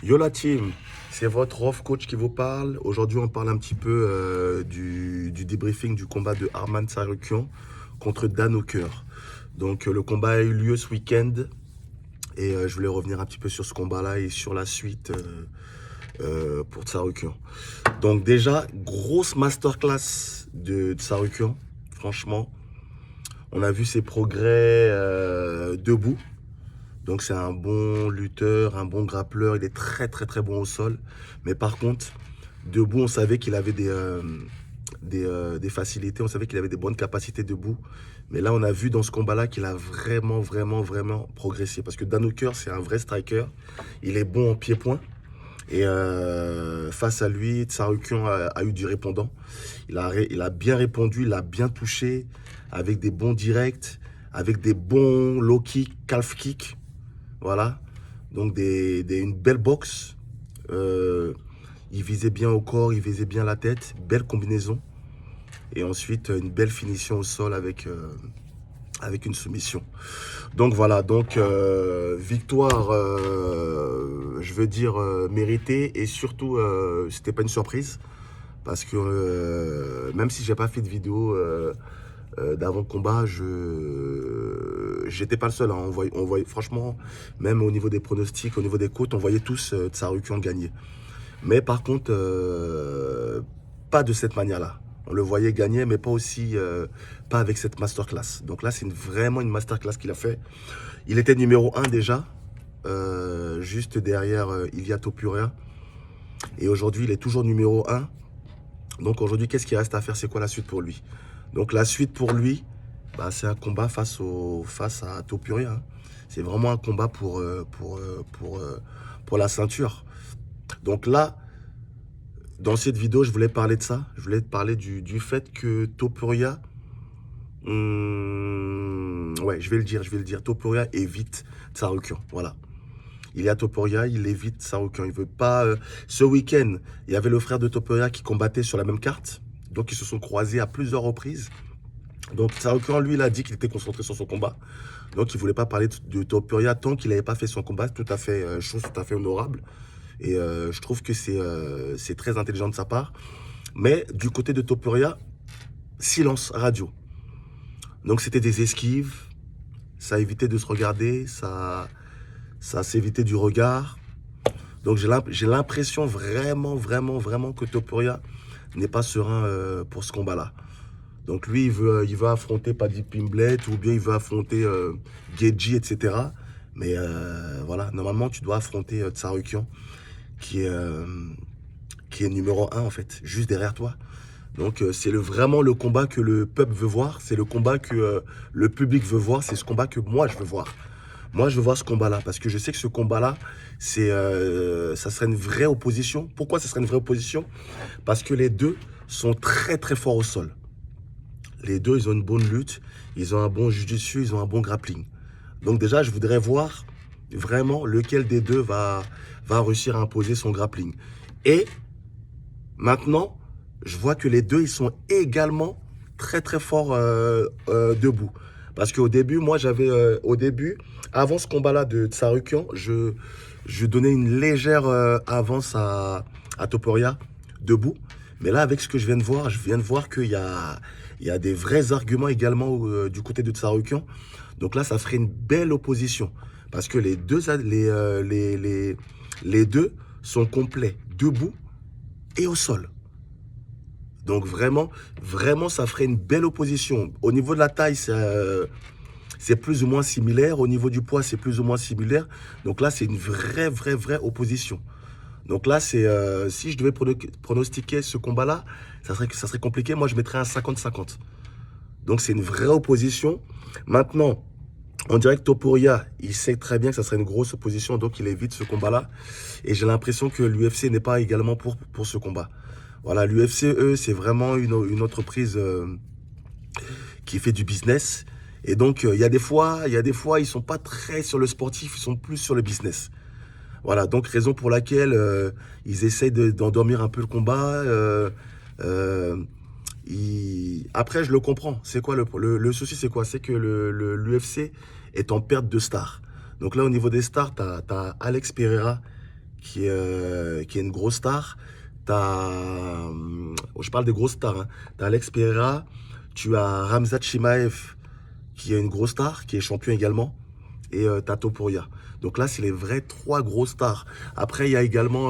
Yo la team, c'est votre off coach qui vous parle. Aujourd'hui, on parle un petit peu du débriefing du combat de Arman Tsarukyan contre Dan Hooker. Donc, le combat a eu lieu ce week-end et je voulais revenir un petit peu sur ce combat-là et sur la suite pour Tsarukyan. Donc, déjà, grosse masterclass de Tsarukyan. Franchement, on a vu ses progrès debout. Donc c'est un bon lutteur, un bon grappleur, il est très très très bon au sol. Mais par contre, debout, on savait qu'il avait des facilités, on savait qu'il avait des bonnes capacités debout. Mais là, on a vu dans ce combat-là qu'il a vraiment progressé. Parce que Dan Hooker, c'est un vrai striker. Il est bon en pied-point. Et face à lui, Tsarukyan a eu du répondant. Il a bien répondu, il a bien touché, avec des bons directs, avec des bons low kick, calf kick. Voilà, donc une belle boxe. Il visait bien au corps, il visait bien la tête. Belle combinaison. Et ensuite, une belle finition au sol avec une soumission. Donc voilà, victoire, je veux dire, méritée. Et surtout, c'était pas une surprise. Parce que même si j'ai pas fait de vidéo d'avant-combat, j'étais pas le seul. Hein. On voyait, franchement, même au niveau des pronostics, au niveau des cotes, on voyait tous Tsarukyan gagner. Mais par contre, pas de cette manière-là. On le voyait gagner, mais pas aussi, pas avec cette masterclass. Donc là, c'est vraiment une masterclass qu'il a fait. Il était numéro 1 déjà, juste derrière Ilia Topuria. Et aujourd'hui, il est toujours numéro 1. Donc aujourd'hui, qu'est-ce qu'il reste à faire? C'est quoi la suite pour lui? Donc la suite pour lui, bah, c'est un combat face à Topuria. Hein. C'est vraiment un combat pour la ceinture. Donc là, dans cette vidéo, je voulais parler de ça. Je voulais te parler du fait que Topuria, ouais, je vais le dire. Topuria évite Tsarukyan. Voilà. Il y a Topuria, il évite Tsarukyan. Il veut pas. Ce week-end, il y avait le frère de Topuria qui combattait sur la même carte. Donc ils se sont croisés à plusieurs reprises. Donc Tsarukyan, lui, il a dit qu'il était concentré sur son combat. Donc il voulait pas parler de Topuria tant qu'il n'avait pas fait son combat. Tout à fait, chose tout à fait honorable. Et je trouve que c'est très intelligent de sa part. Mais du côté de Topuria, silence radio. Donc c'était des esquives. Ça évitait de se regarder. Ça s'évitait du regard. Donc j'ai l'impression vraiment que Topuria n'est pas serein pour ce combat-là. Donc lui, il veut affronter Paddy Pimblett ou bien il veut affronter Geji, etc. Mais voilà, normalement, tu dois affronter Tsarukyan qui est numéro 1 en fait, juste derrière toi. Donc c'est vraiment le combat que le peuple veut voir, c'est le combat que le public veut voir, c'est ce combat que moi je veux voir. Moi, je veux voir ce combat-là parce que je sais que ce combat-là, ça serait une vraie opposition. Pourquoi ça serait une vraie opposition? Parce que les deux sont très forts au sol. Les deux, ils ont une bonne lutte, ils ont un bon jiu-jitsu, ils ont un bon grappling. Donc déjà, je voudrais voir vraiment lequel des deux va réussir à imposer son grappling. Et maintenant, je vois que les deux, ils sont également très forts debout. Parce qu'au début, moi, avant ce combat-là de Tsarukyan, je donnais une légère avance à Topuria debout. Mais là, avec ce que je viens de voir qu'il y a des vrais arguments également du côté de Tsarukyan. Donc là, ça ferait une belle opposition. Parce que les deux sont complets debout et au sol. Donc vraiment, ça ferait une belle opposition. Au niveau de la taille, c'est plus ou moins similaire. Au niveau du poids, c'est plus ou moins similaire. Donc là, c'est une vraie opposition. Donc là, si je devais pronostiquer ce combat-là, ça serait compliqué. Moi, je mettrais un 50-50. Donc c'est une vraie opposition. Maintenant, on dirait que Topuria, il sait très bien que ça serait une grosse opposition, donc il évite ce combat-là. Et j'ai l'impression que l'UFC n'est pas également pour ce combat. Voilà, l'UFC, eux, c'est vraiment une entreprise qui fait du business. Et donc, il y a des fois, ils sont pas très sur le sportif, ils sont plus sur le business. Voilà, donc raison pour laquelle ils essayent d'endormir un peu le combat. Après, je le comprends. C'est quoi le souci, c'est quoi? C'est que l'UFC est en perte de stars. Donc là, au niveau des stars, t'as Alex Pereira qui est une grosse star. Je parle des grosses stars, hein. Tu as Alex Pereira, tu as Ramzat Chimaev, qui est une grosse star, qui est champion également, et tu as Topuria. Donc là, c'est les vrais 3 grosses stars. Après, il y a également...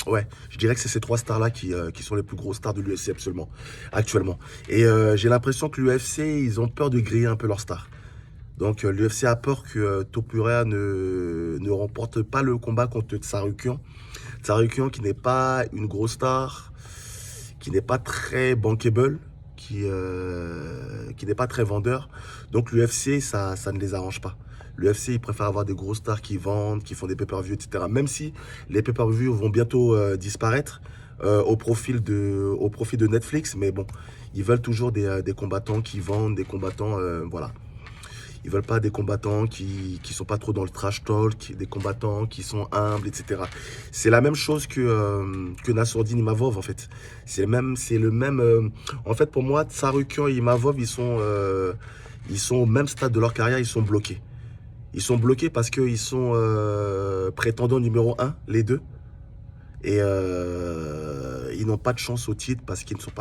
ouais, je dirais que c'est ces 3 stars-là qui sont les plus grosses stars de l'UFC actuellement. Et j'ai l'impression que l'UFC, ils ont peur de griller un peu leurs stars. Donc l'UFC a peur que Topuria ne remporte pas le combat contre Tsarukyan. Tsarukyan qui n'est pas une grosse star, qui n'est pas très bankable, qui n'est pas très vendeur. Donc l'UFC, ça ne les arrange pas. L'UFC, ils préfèrent avoir des grosses stars qui vendent, qui font des pay-per-view, etc. Même si les pay-per-view vont bientôt disparaître au profit de Netflix. Mais bon, ils veulent toujours des combattants qui vendent, des combattants, voilà. Ils veulent pas des combattants qui sont pas trop dans le trash talk, des combattants qui sont humbles, etc. C'est la même chose que Nassourdine Imavov, en fait. C'est le même. En fait, pour moi, Tsarukyan et Imavov, ils sont au même stade de leur carrière, ils sont bloqués. Ils sont bloqués parce qu'ils sont prétendants numéro 1, les deux. Et ils n'ont pas de chance au titre parce qu'ils ne sont pas